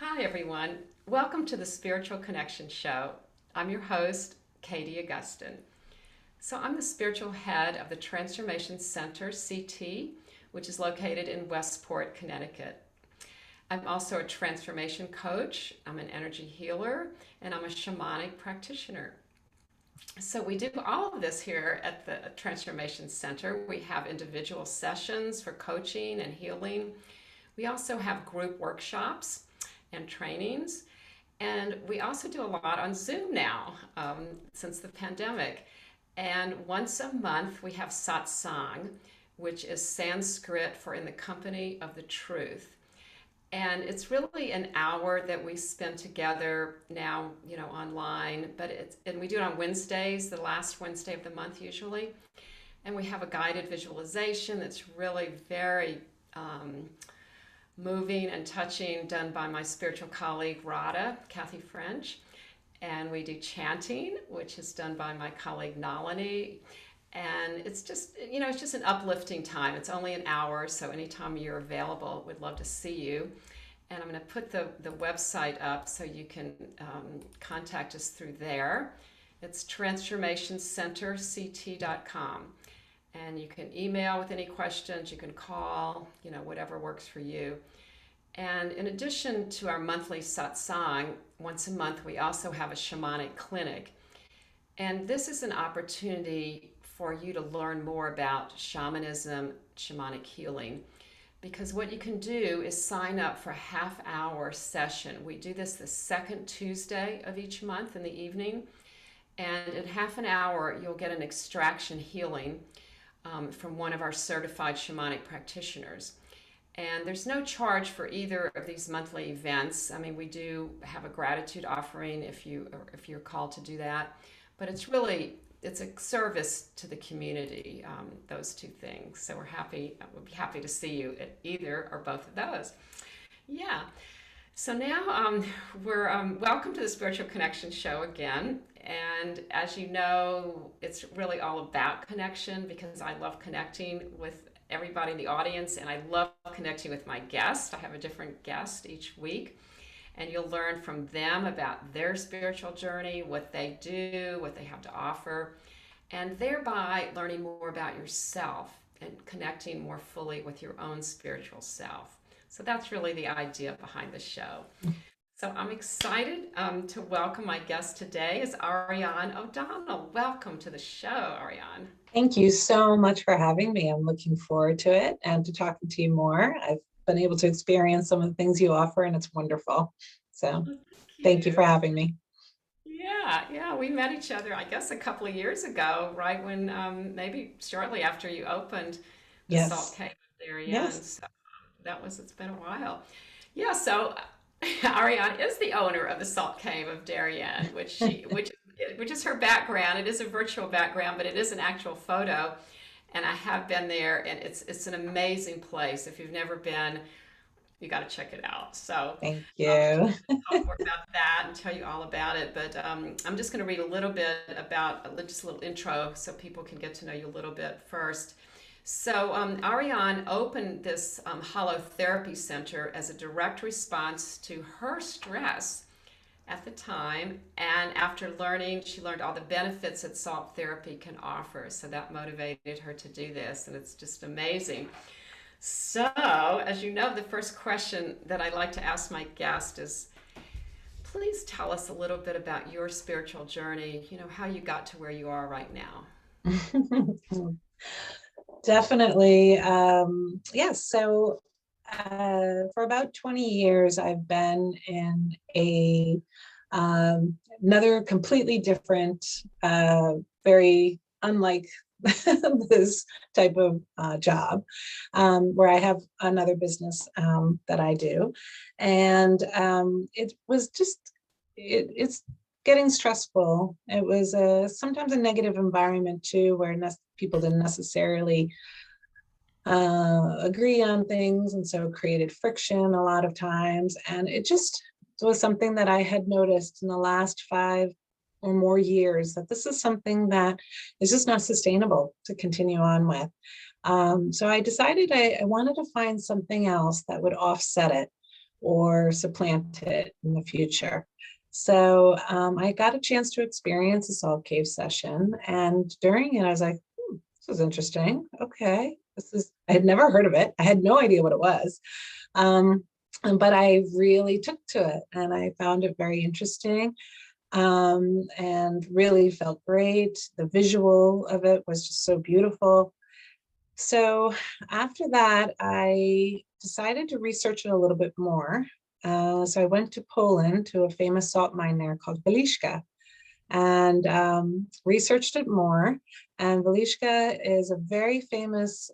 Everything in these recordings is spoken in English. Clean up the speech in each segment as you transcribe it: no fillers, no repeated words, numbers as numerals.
Hi, everyone. Welcome to the Spiritual Connection Show. I'm your host, Katie Augustyn. So, I'm the spiritual head of the Transformation Center, CT, which is located in Westport, Connecticut. I'm also a transformation coach, I'm an energy healer, and I'm a shamanic practitioner. So, we do all of this here at the Transformation Center. We have individual sessions for coaching and healing. We also have group workshops and trainings. And we also do a lot on Zoom now since the pandemic. And once a month, we have satsang, which is Sanskrit for in the company of the truth. And it's really an hour that we spend together now, online, and we do it on Wednesdays, the last Wednesday of the month usually. And we have a guided visualization that's really very moving and touching, done by my spiritual colleague Rada, Kathy French. And we do chanting, which is done by my colleague Nalini. And it's just an uplifting time. It's only an hour, so anytime you're available, we'd love to see you. And I'm going to put the website up so you can contact us through there. It's transformationcenterct.com. And you can email with any questions, you can call, whatever works for you. And in addition to our monthly satsang, once a month we also have a shamanic clinic. And this is an opportunity for you to learn more about shamanism, shamanic healing. Because what you can do is sign up for a half-hour session. We do this the second Tuesday of each month in the evening. And in half an hour, you'll get an extraction healing from one of our certified shamanic practitioners. And there's no charge for either of these monthly events. I mean, we do have a gratitude offering if you're called to do that, but it's a service to the community. Those two things. So we'll be happy to see you at either or both of those. Yeah. So now we're welcome to the Spiritual Connection Show again. And as you know, it's really all about connection because I love connecting with everybody in the audience and I love connecting with my guests. I have a different guest each week and you'll learn from them about their spiritual journey, what they do, what they have to offer, and thereby learning more about yourself and connecting more fully with your own spiritual self. So that's really the idea behind the show. So I'm excited to welcome my guest today is Ariane O'Donnell. Welcome to the show, Ariane. Thank you so much for having me. I'm looking forward to it and to talking to you more. I've been able to experience some of the things you offer and it's wonderful. So thank you for having me. Yeah, we met each other, I guess, a couple of years ago, right when maybe shortly after you opened the Salt Yes. Cave of Darien. Yes. So it's been a while. Yeah, so Ariane is the owner of the Salt Cave of Darien, which is her background. It is a virtual background, but it is an actual photo. And I have been there, and it's an amazing place. If you've never been, you got to check it out. So Thank she's you. going to talk more about that and tell you all about it. But I'm just going to read a little bit about just a little intro so people can get to know you a little bit first. So Ariane opened this holotherapy center as a direct response to her stress at the time, and after she learned all the benefits that salt therapy can offer. So that motivated her to do this, and it's just amazing. So, as you know, the first question that I like to ask my guest is, please tell us a little bit about your spiritual journey, how you got to where you are right now. Definitely. Yes. So for about 20 years, I've been in another completely different, very unlike this type of job, where I have another business that I do. And it was just, it's getting stressful. It was sometimes a negative environment too, where people didn't necessarily agree on things, and so created friction a lot of times. And it just was something that I had noticed in the last 5 or more years, that this is something that is just not sustainable to continue on with. So I decided I wanted to find something else that would offset it. or supplant it in the future. So I got a chance to experience a salt cave session. And during it, I was like, this is interesting. Okay. I had never heard of it. I had no idea what it was. But I really took to it and I found it very interesting, and really felt great. The visual of it was just so beautiful. So after that, I decided to research it a little bit more. So I went to Poland to a famous salt mine there called Waliszka, and researched it more. And Waliszka is a very famous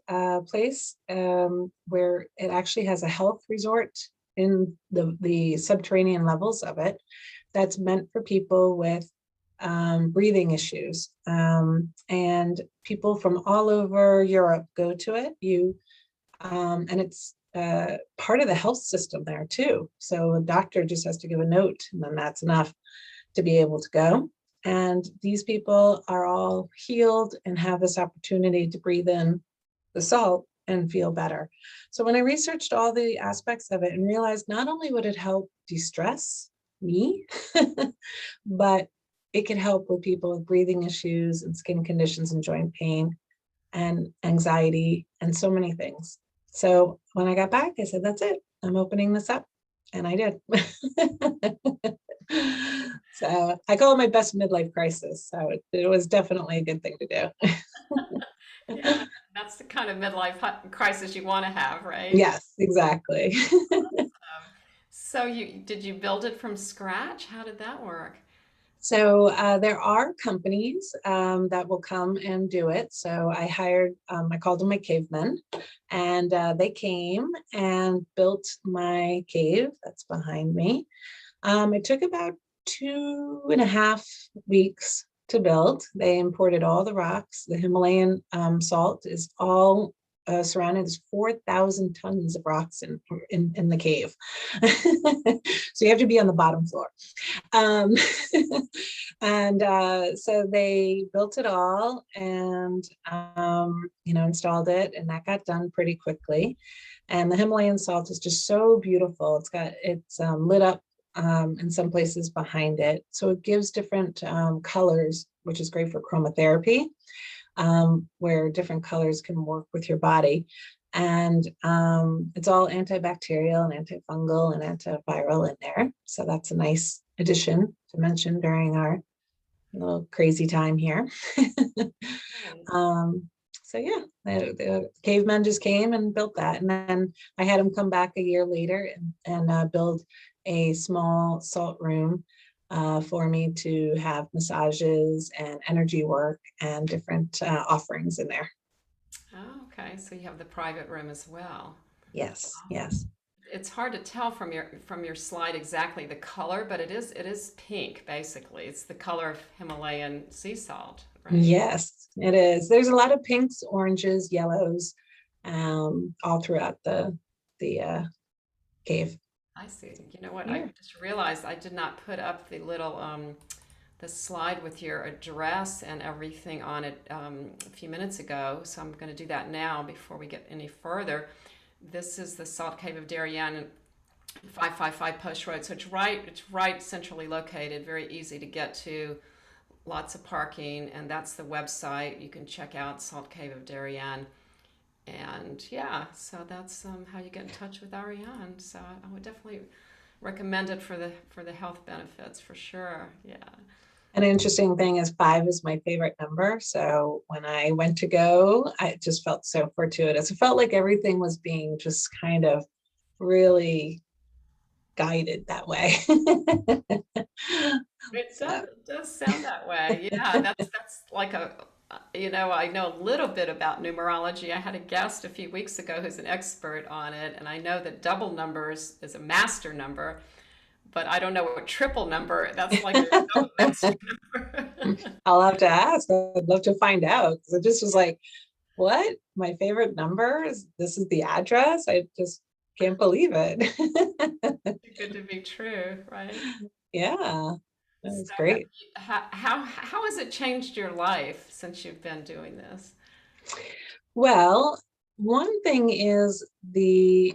place, where it actually has a health resort in the subterranean levels of it that's meant for people with breathing issues. And people from all over Europe go to it. And it's part of the health system there too. So a doctor just has to give a note, and then that's enough to be able to go. And these people are all healed and have this opportunity to breathe in the salt and feel better. So when I researched all the aspects of it and realized not only would it help de-stress me, but it could help with people with breathing issues and skin conditions and joint pain and anxiety and so many things. So when I got back, I said, that's it. I'm opening this up. And I did. So I call it my best midlife crisis. So it was definitely a good thing to do. Yeah, that's the kind of midlife crisis you want to have, right? Yes, exactly. So did you build it from scratch? How did that work? So there are companies that will come and do it. So I called them my cavemen, and they came and built my cave that's behind me. It took about 2.5 weeks to build. They imported all the rocks. The Himalayan salt is all surrounded. There's 4,000 tons of rocks in the cave. So you have to be on the bottom floor. Um, and so they built it all and, installed it, and that got done pretty quickly. And the Himalayan salt is just so beautiful. It's lit up in some places behind it. So it gives different colors, which is great for chromotherapy, where different colors can work with your body. And it's all antibacterial and antifungal and antiviral in there. So that's a nice addition to mention during our little crazy time here. Nice. um, so yeah, the cavemen just came and built that. And then I had them come back a year later and build a small salt room for me to have massages and energy work and different offerings in there. Oh, okay. So you have the private room as well. Yes, yes. It's hard to tell from your slide exactly the color, but it is pink basically. It's the color of Himalayan sea salt, right? Yes, it is. There's a lot of pinks, oranges, yellows, all throughout the cave. I see. You know what? I Yeah. just realized I did not put up the slide with your address and everything on it a few minutes ago, so I'm going to do that now before we get any further. This is the Salt Cave of Darien, 555 Post Road. So it's right centrally located, very easy to get to, lots of parking, and that's the website. You can check out Salt Cave of Darien. And yeah, so that's how you get in touch with Ariane. So I would definitely recommend it for the health benefits for sure. Yeah. An interesting thing is 5 is my favorite number. So when I went to go, I just felt so fortuitous. It felt like everything was being just kind of really guided that way. So It does sound that way. Yeah, that's like I know a little bit about numerology. I had a guest a few weeks ago who's an expert on it, and I know that double numbers is a master number, but I don't know what triple number. That's like a double master number. I'll have to ask. I'd love to find out. 'Cause it just was like, what? My favorite number is this is the address? I just can't believe it. Too good to be true, right? Yeah, that So was great. how has it changed your life since you've been doing this? Well, one thing is the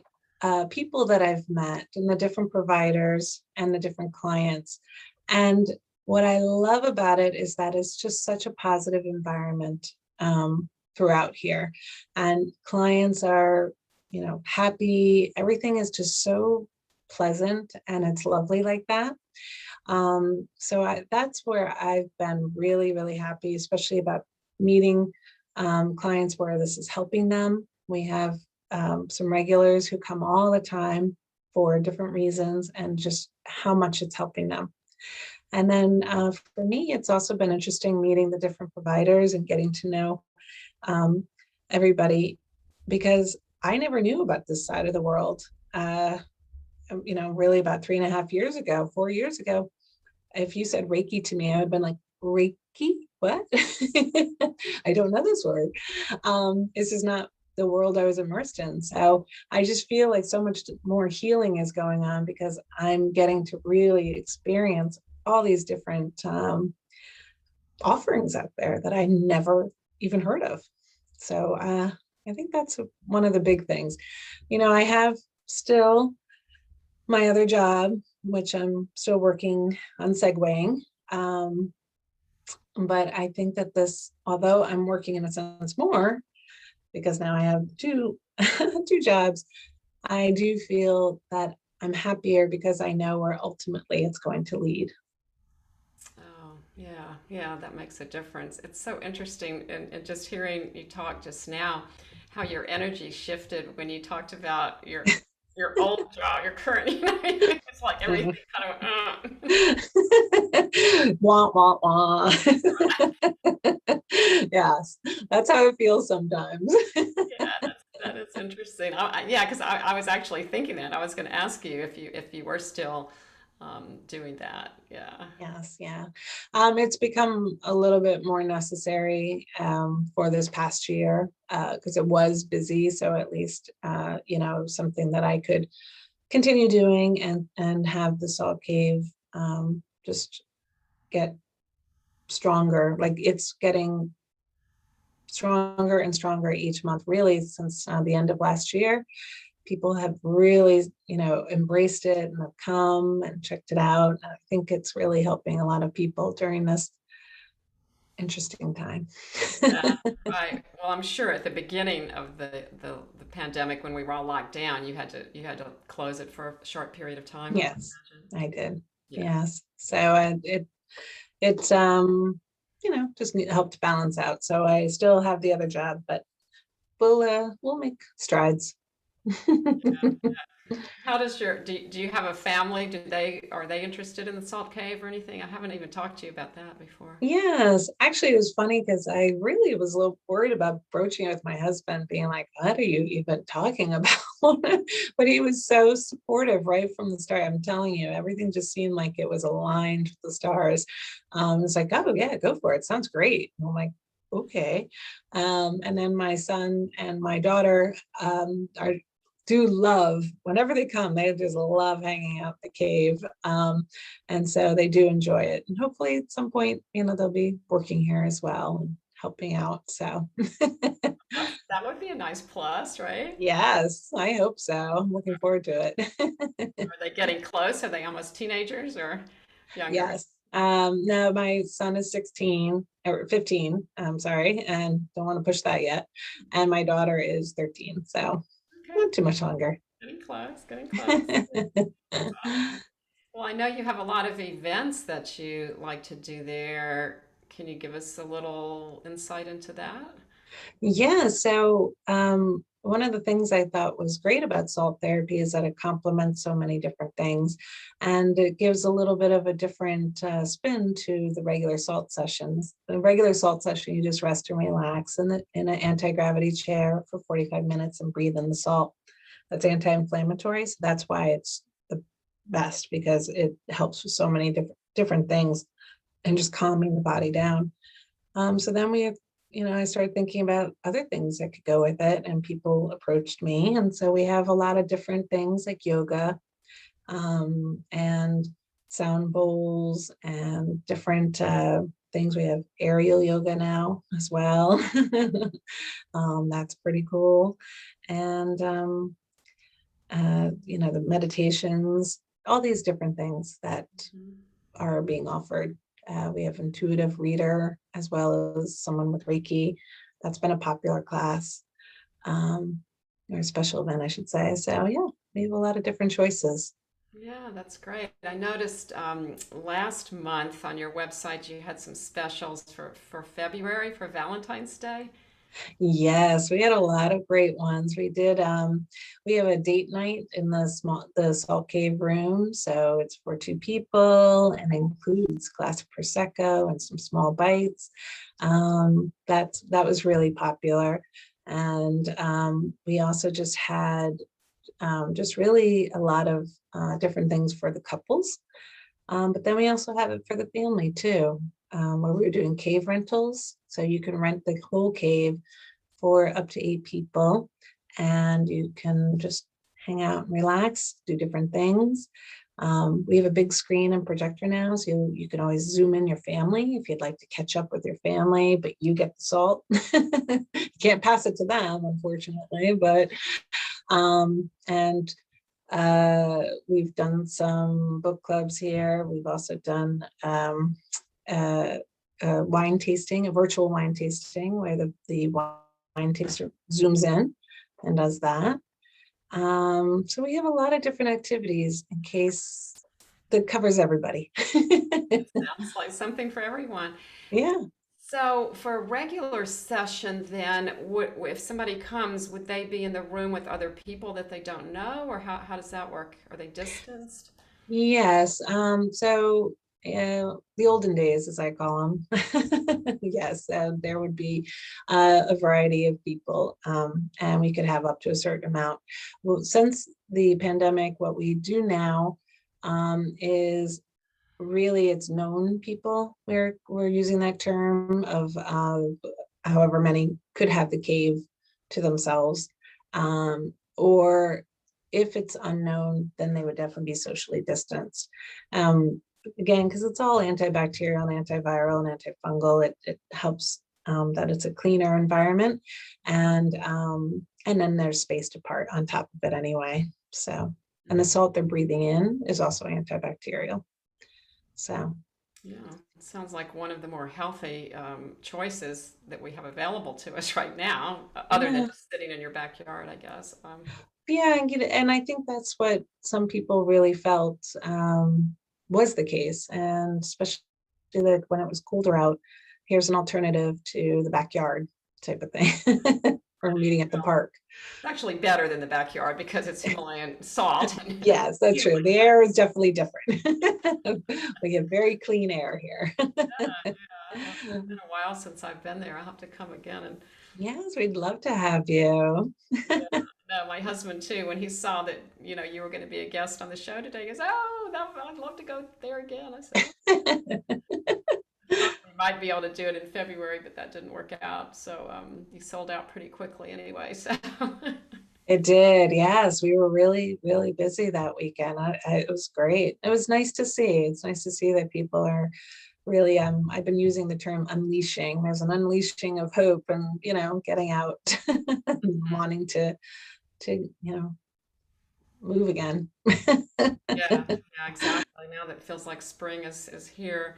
people that I've met and the different providers and the different clients. And what I love about it is that it's just such a positive environment throughout here. And clients are, happy. Everything is just so pleasant and it's lovely like that. That's where I've been really, really happy, especially about meeting clients where this is helping them. We have some regulars who come all the time for different reasons and just how much it's helping them. And then for me, it's also been interesting meeting the different providers and getting to know everybody, because I never knew about this side of the world. Really about 3.5 years ago, 4 years ago, if you said Reiki to me, I would have been like, Reiki? What? I don't know this word. This is not the world I was immersed in. So I just feel like so much more healing is going on because I'm getting to really experience all these different offerings out there that I never even heard of. So I think that's one of the big things. I have still my other job, which I'm still working on segueing. But I think that this, although I'm working in a sense more, because now I have two jobs, I do feel that I'm happier because I know where ultimately it's going to lead. Oh, yeah, that makes a difference. It's so interesting, and just hearing you talk just now, how your energy shifted when you talked about your old job, your current, it's like everything Mhm. kind of, Wah, wah, wah. Yes, that's how it feels sometimes. yeah, that is interesting. Yeah, because I was actually thinking that. I was going to ask you if you were still doing that. Yeah. Yes, yeah. It's become a little bit more necessary for this past year because it was busy. So at least, something that I could continue doing and have the Salt Cave just get stronger. Like it's getting stronger and stronger each month, really, since the end of last year. People have really, embraced it and have come and checked it out. I think it's really helping a lot of people during this interesting time. Yeah, right. Well, I'm sure at the beginning of the pandemic when we were all locked down, you had to close it for a short period of time, I would Yes, imagine. I did. Yeah. Yes. So it's just helped balance out. So I still have the other job, but we'll make strides. How does do you have a family? Are they interested in the Salt Cave or anything? I haven't even talked to you about that before. Yes, actually, it was funny because I really was a little worried about broaching it with my husband, being like, "What are you even talking about?" But he was so supportive right from the start. I'm telling you, everything just seemed like it was aligned with the stars. It's like, "Oh yeah, go for it. Sounds great." And I'm like, "Okay." And then my son and my daughter are do love whenever they come. They just love hanging out the cave. And so they do enjoy it. And hopefully at some point, they'll be working here as well and helping out. So That would be a nice plus, right? yes, I hope so. I'm looking forward to it. Are they getting close? Are they almost teenagers or younger? Yes. No, my son is 16 or 15. I'm sorry, and don't want to push that yet. And my daughter is 13. So Okay, not too much longer. getting close, getting close. That's awesome. Well, I know you have a lot of events that you like to do there. Can you give us a little insight into that? Yeah, so one of the things I thought was great about salt therapy is that it complements so many different things, and it gives a little bit of a different spin to the regular salt sessions. The regular salt session, you just rest and relax in an anti-gravity chair for 45 minutes and breathe in the salt. That's anti-inflammatory, so that's why it's the best because it helps with so many different things and just calming the body down. So then I started thinking about other things that could go with it, and people approached me. And so we have a lot of different things like yoga and sound bowls and different things. We have aerial yoga now as well. That's pretty cool. And the meditations, all these different things that are being offered. We have intuitive reader as well as someone with Reiki. That's been a popular class, or a special event, I should say. So yeah, we have a lot of different choices. Yeah, that's great. I noticed last month on your website you had some specials for February for Valentine's Day. Yes, we had a lot of great ones. We have a date night in the Salt Cave room. So it's for two people and includes a glass of Prosecco and some small bites. That was really popular. And we also just had just really a lot of different things for the couples. But then we also have it for the family too, where we're doing cave rentals. So you can rent the whole cave for up to 8 people, and you can just hang out and relax, do different things. We have a big screen and projector now, so you can always zoom in your family if you'd like to catch up with your family, but you get the salt. You can't pass it to them, unfortunately, but and we've done some book clubs here. We've also done wine tasting, a virtual wine tasting where the wine taster zooms in and does that. So we have a lot of different activities in case that covers everybody. Sounds like something for everyone. Yeah. So for a regular session, then, if somebody comes, would they be in the room with other people that they don't know, or how does that work? Are they distanced? Yes. So the olden days, as I call them, yes, there would be a variety of people, and we could have up to a certain amount. Well, since the pandemic, what we do now is really it's known people. We're using that term of however many could have the cave to themselves, or if it's unknown, then they would definitely be socially distanced. Um, Again, because it's all antibacterial and antiviral and antifungal, it helps that it's a cleaner environment, and then there's spaced apart on top of it anyway. So, and the salt they're breathing in is also antibacterial. So, Yeah, it sounds like one of the more healthy choices that we have available to us right now, other than yeah, just sitting in your backyard, I guess. yeah, and I think that's what some people really felt was the case, and especially like when it was colder out, here's an alternative to the backyard type of thing, or meeting at the park. It's actually better than the backyard because it's Himalayan salt. And Yes, that's true. The air is definitely different. We get very clean air here. yeah, it's been a while since I've been there. I'll have to come again. And Yes, we'd love to have you. yeah, no, my husband too, when he saw that you were going to be a guest on the show today, he goes, "Oh, I'd love to go there again." I said, "Thought we might be able to do it in February, but that didn't work out. So he sold out pretty quickly anyway." So It did, yes. We were really, really busy that weekend. It was great. It was nice to see. It's nice to see that people are really, I've been using the term unleashing. There's an unleashing of hope and, getting out, wanting to move again. yeah, yeah, exactly. Now that it feels like spring is here.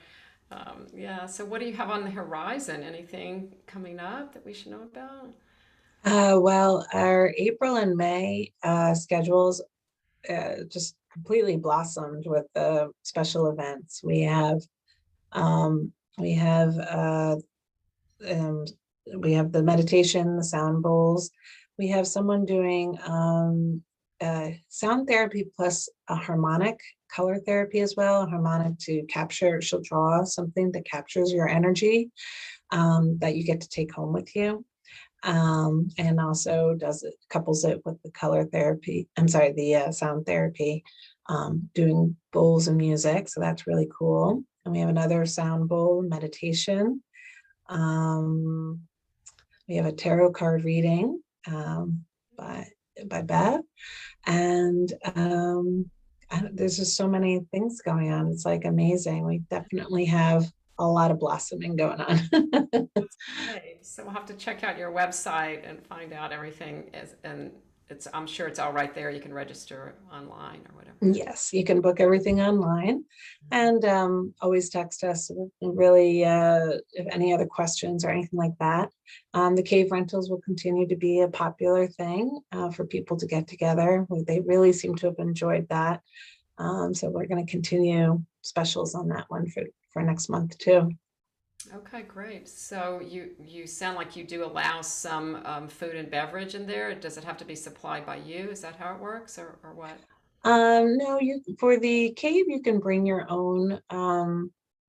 Yeah. So what do you have on the horizon? Anything coming up that we should know about? Well, our April and May schedules just completely blossomed with the special events. Um, we have um, we have the meditation, the sound bowls. We have someone doing sound therapy plus a harmonic color therapy as well. A harmonic to capture, she'll draw something that captures your energy that you get to take home with you. And also couples it with the color therapy. I'm sorry, the sound therapy, doing bowls and music. So that's really cool. And we have another sound bowl meditation. Um, we have a tarot card reading by Bev, and there's just so many things going on. It's like amazing. We definitely have a lot of blossoming going on. Right. So we'll have to check out your website and find out everything and I'm sure it's all right there. You can register online or whatever. Yes, you can book everything online and always text us really if any other questions or anything like that. The cave rentals will continue to be a popular thing for people to get together. They really seem to have enjoyed that. So we're going to continue specials on that one for next month too. Okay, great. So you sound like you do allow some food and beverage in there. Does it have to be supplied by you? Is that how it works, or what? No, you for the cave, you can bring your own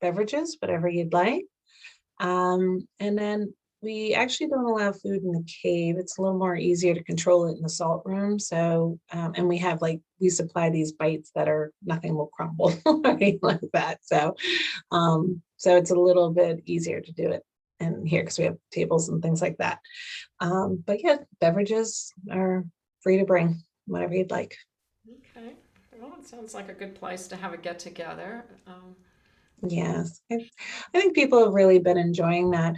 beverages, whatever you'd like. And then we actually don't allow food in the cave. It's a little more easier to control it in the salt room. So, and we have we supply these bites that are nothing will crumble or anything like that. So it's a little bit easier to do it in here because we have tables and things like that. But yeah, beverages are free to bring whatever you'd like. Okay. Well, it sounds like a good place to have a get together. Yes, I think people have really been enjoying that.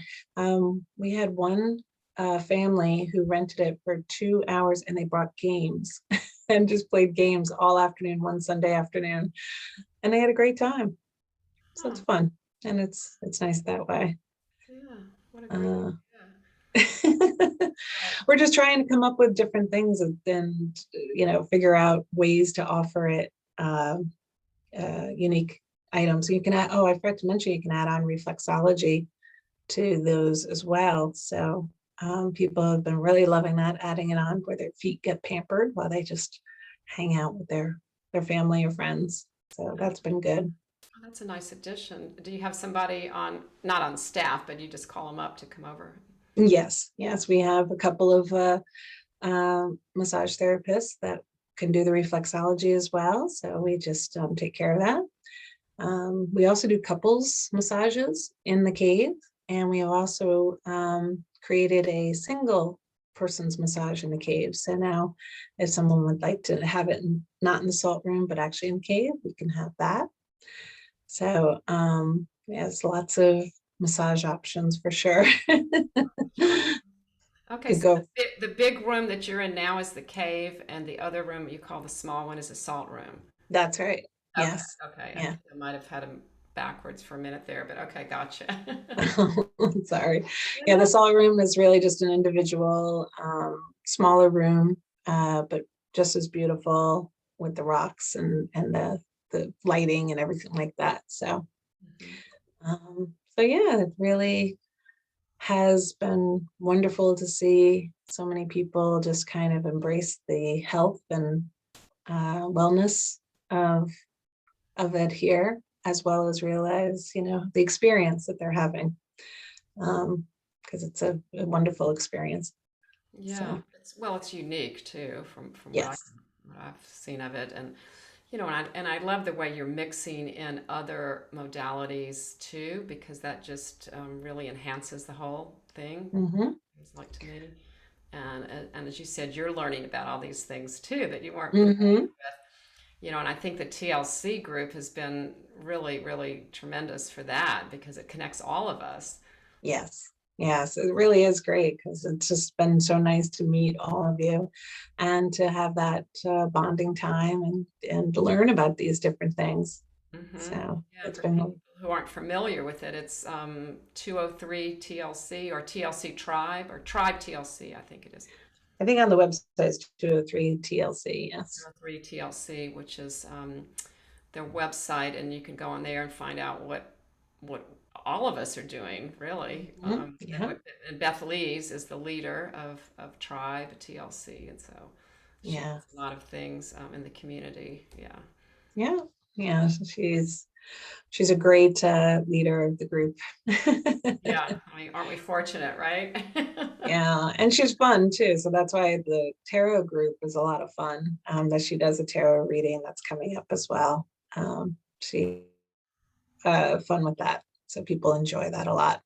We had one family who rented it for 2 hours and they brought games and just played games all afternoon, one Sunday afternoon, and they had a great time. So it's Oh, fun and it's nice that way. yeah. What a great Uh, idea. we're just trying to come up with different things and figure out ways to offer it unique items. So you can add, oh, I forgot to mention, you can add on reflexology to those as well. So people have been really loving that, adding it on where their feet get pampered while they just hang out with their family or friends. So Oh, that's been good. that's a nice addition. Do you have somebody on, not on staff, but you just call them up to come over? Yes, we have a couple of massage therapists that can do the reflexology as well. So we just take care of that. We also do couples massages in the cave, and we have also created a single person's massage in the cave. So now, if someone would like to have it not in the salt room, but actually in the cave, we can have that. So there's lots of massage options for sure. Sure. Okay, Could so go. the big room that you're in now is the cave, and the other room you call the small one is the salt room. That's right. Okay, Yes. okay. I Yeah. think I might have had them backwards for a minute there, but okay, gotcha. Sorry. Yeah, the Yeah. salt room is really just an individual, smaller room, but just as beautiful with the rocks and the lighting and everything like that. Mhm. So yeah, it really has been wonderful to see so many people just kind of embrace the health and wellness of it here, as well as realize, the experience that they're having. Because it's a wonderful experience. Yeah, So it's unique too from yes. what I've seen of it, and I love the way you're mixing in other modalities too, because that just really enhances the whole thing. Hmm. It's like to me, and as you said, you're learning about all these things too that you weren't familiar Hmm. with. And I think the TLC group has been really, really tremendous for that because it connects all of us. Yes. Yes, it really is great because it's just been so nice to meet all of you and to have that bonding time and to learn about these different things. So Yeah, and it's for people been, who aren't familiar with it, it's 203 TLC or TLC Tribe or Tribe TLC, I think it is. I think on the website it's 203 TLC. Yes. 203 TLC, which is their website, and you can go on there and find out what all of us are doing, really. Mhm. Yeah. And Beth Lees is the leader of Tribe TLC, and so she Yeah. does a lot of things in the community. Yeah. Yeah. Yeah. So she's a great leader of the group. Yeah, I mean, aren't we fortunate, right? Yeah, and she's fun too. So that's why the tarot group is a lot of fun. That she does a tarot reading that's coming up as well. She fun with that. So people enjoy that a lot.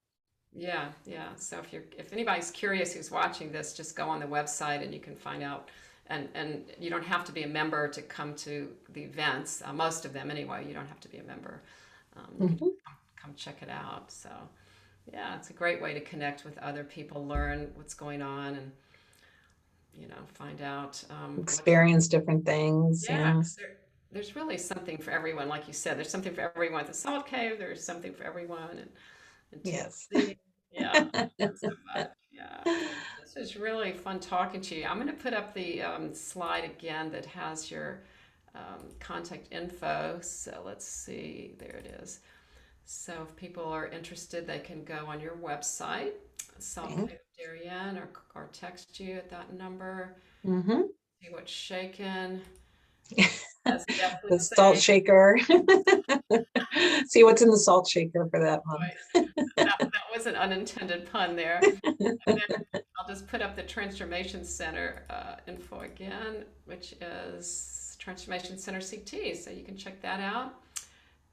Yeah, yeah. So if anybody's curious who's watching this, just go on the website and you can find out. And you don't have to be a member to come to the events. Most of them anyway. You don't have to be a member. You can Mhm. come check it out. So yeah, it's a great way to connect with other people, learn what's going on, and find out what. Experience different things. Yeah, Yeah. 'cause there's really something for everyone. Like you said, there's something for everyone at the Salt Cave. There's something for everyone in Yes. TLC. Yeah, so much. Yeah. This is really fun talking to you. I'm going to put up the slide again that has your contact info. So let's see. There it is. So if people are interested, they can go on your website, Salt Cave of Darien, or text you at that number. Mm-hmm. See what's shaking. That's definitely The salt saying, shaker. See what's in the salt shaker for that month. boy, that was an unintended pun there. And then I'll just put up the Transformation Center info again, which is Transformation Center CT. So you can check that out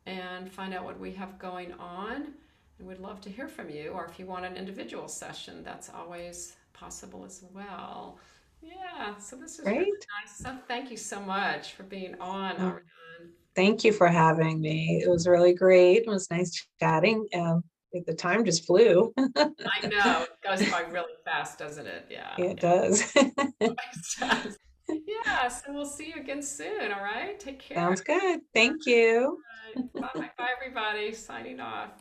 and find out what we have going on. And we'd love to hear from you, or if you want an individual session, that's always possible as well. Yeah, so this is really Great. nice. So thank you so much for being on, Well, Ariane. thank you for having me. It was really great. It was nice chatting. The time just flew. I know it goes by really fast, doesn't it? Yeah, It yeah, does. it does. Yeah, so we'll see you again soon, all right? Take care. Sounds good. Thank you. All right. Bye, bye, everybody. Signing off.